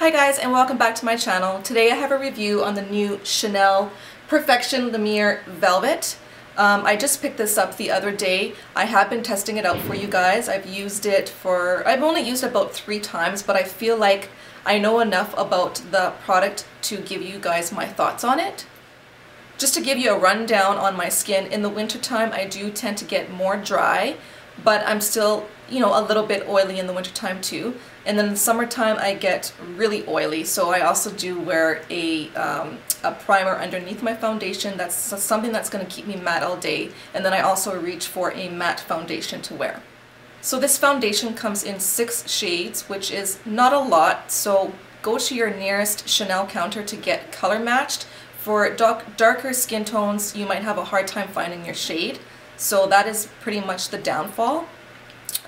Hi guys, and welcome back to my channel. Today I have a review on the new Chanel Perfection Lumiere Velvet. I just picked this up the other day. I have been testing it out for you guys. I've only used it about 3 times, but I feel like I know enough about the product to give you guys my thoughts on it. Just to give you a rundown on my skin, in the wintertime I do tend to get more dry, but I'm still, a little bit oily in the wintertime too. And then in the summertime I get really oily, so I also do wear a primer underneath my foundation. That's something that's going to keep me matte all day. And then I also reach for a matte foundation to wear. So this foundation comes in 6 shades, which is not a lot, so go to your nearest Chanel counter to get color matched. For darker skin tones, you might have a hard time finding your shade, so that is pretty much the downfall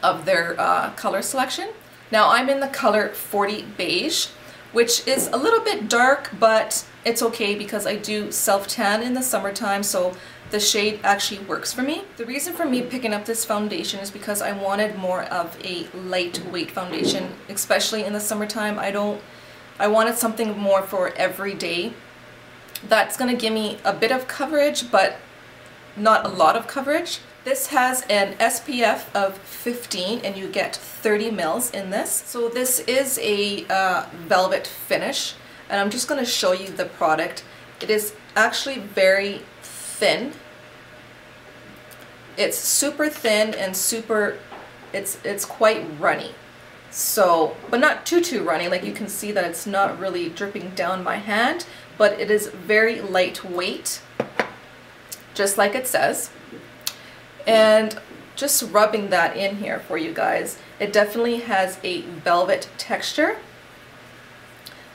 of their color selection. Now I'm in the color 40 Beige, which is a little bit dark, but it's okay because I do self-tan in the summertime, so the shade actually works for me. The reason for me picking up this foundation is because I wanted more of a lightweight foundation, especially in the summertime. I wanted something more for every day. That's going to give me a bit of coverage, but not a lot of coverage. This has an SPF of 15 and you get 30 mils in this. So this is a velvet finish, and I'm just going to show you the product. It is actually very thin. It's super thin and it's quite runny. So, but not too runny. Like, you can see that it's not really dripping down my hand, but it is very lightweight, just like it says. And just rubbing that in here for you guys, it definitely has a velvet texture,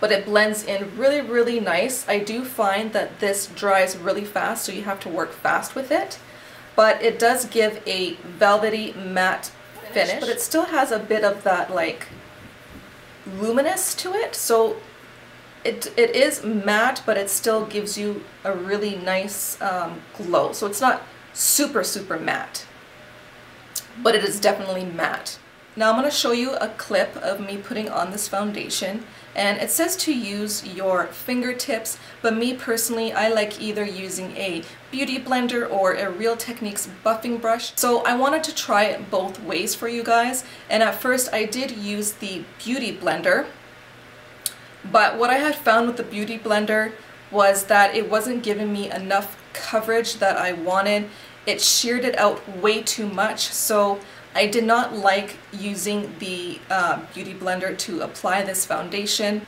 but it blends in really nice. I do find that this dries really fast, so you have to work fast with it, but it does give a velvety matte finish, but it still has a bit of that like luminous to it. So it is matte, but it still gives you a really nice glow. So it's not super matte, but it is definitely matte. Now I'm going to show you a clip of me putting on this foundation, and it says to use your fingertips, but me personally, I like either using a beauty blender or a Real Techniques buffing brush. So I wanted to try it both ways for you guys, and at first I did use the beauty blender, but what I had found with the beauty blender was that it wasn't giving me enough coverage that I wanted. It sheared it out way too much, so I did not like using the beauty blender to apply this foundation.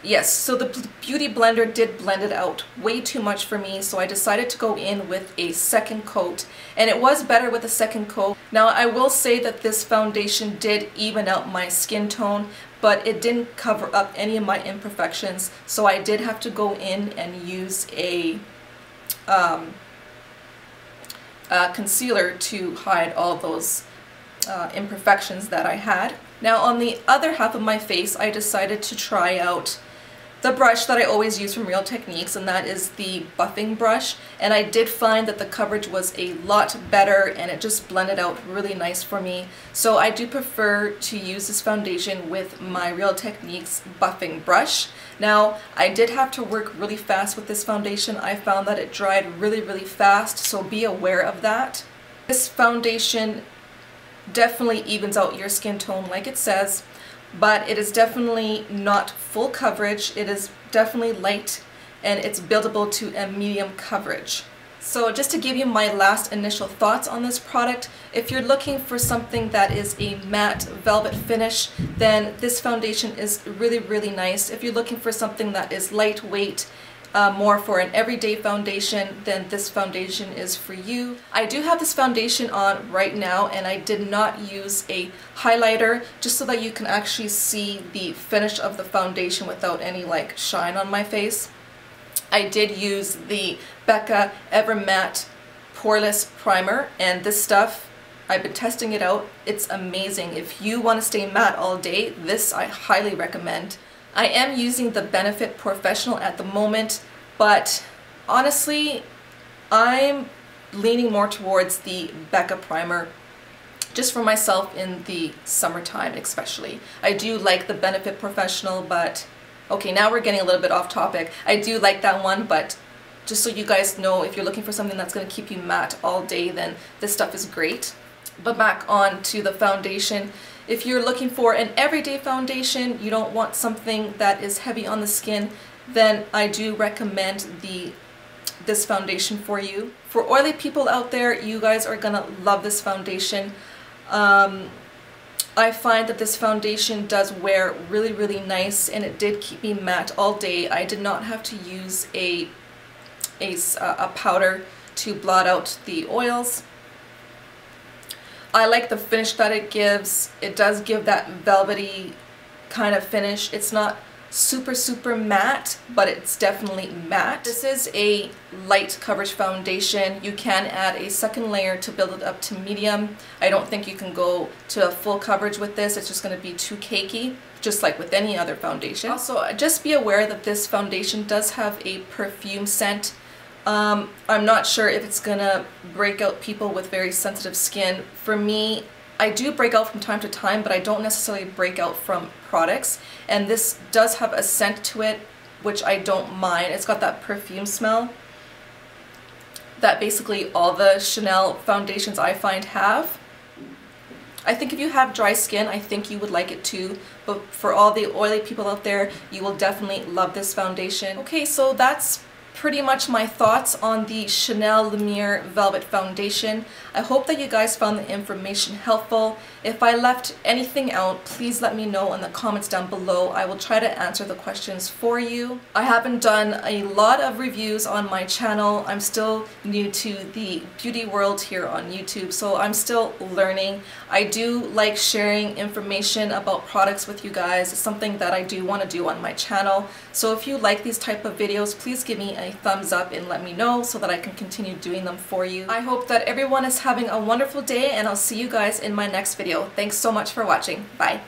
Yes, so the beauty blender did blend it out way too much for me, so I decided to go in with a second coat, and it was better with a second coat. Now I will say that this foundation did even out my skin tone, but it didn't cover up any of my imperfections, so I did have to go in and use a concealer to hide all those imperfections that I had. Now on the other half of my face, I decided to try out the brush that I always use from Real Techniques, and that is the buffing brush, and I did find that the coverage was a lot better and it just blended out really nice for me. So I do prefer to use this foundation with my Real Techniques buffing brush. Now I did have to work really fast with this foundation. I found that it dried really fast, so be aware of that. This foundation definitely evens out your skin tone like it says, but it is definitely not full coverage. It is definitely light, and it's buildable to a medium coverage. So just to give you my last initial thoughts on this product, if you're looking for something that is a matte velvet finish, then this foundation is really nice. If you're looking for something that is lightweight, more for an everyday foundation, then this foundation is for you. I do have this foundation on right now, and I did not use a highlighter, just so that you can actually see the finish of the foundation without any like shine on my face. I did use the Becca Ever Matte Poreless Primer, and this stuff, I've been testing it out. It's amazing. If you want to stay matte all day, this I highly recommend. I am using the Benefit Professional at the moment, but honestly, I'm leaning more towards the Becca Primer just for myself in the summertime especially. I do like the Benefit Professional, but Okay, now we're getting a little bit off topic. I do like that one, but just so you guys know, if you're looking for something that's going to keep you matte all day, then this stuff is great. But back on to the foundation. If you're looking for an everyday foundation, you don't want something that is heavy on the skin, then I do recommend this foundation for you. For oily people out there, you guys are gonna love this foundation. I find that this foundation does wear really, really nice, and it did keep me matte all day. I did not have to use a powder to blot out the oils. I like the finish that it gives. It does give that velvety kind of finish. It's not super, super matte, but it's definitely matte. This is a light coverage foundation. You can add a second layer to build it up to medium. I don't think you can go to a full coverage with this. It's just going to be too cakey, just like with any other foundation. Also, just be aware that this foundation does have a perfume scent. I'm not sure if it's gonna break out people with very sensitive skin. For me, I do break out from time to time, but I don't necessarily break out from products. And this does have a scent to it, which I don't mind. It's got that perfume smell that basically all the Chanel foundations I find have. I think if you have dry skin, I think you would like it too. But for all the oily people out there, you will definitely love this foundation. Okay, so that's pretty much my thoughts on the Chanel Lumiere Velvet Foundation. I hope that you guys found the information helpful. If I left anything out, please let me know in the comments down below. I will try to answer the questions for you. I haven't done a lot of reviews on my channel. I'm still new to the beauty world here on YouTube, so I'm still learning. I do like sharing information about products with you guys. It's something that I do want to do on my channel. So if you like these type of videos, please give me a thumbs up and let me know so that I can continue doing them for you. I hope that everyone is having a wonderful day, and I'll see you guys in my next video. Thanks so much for watching. Bye.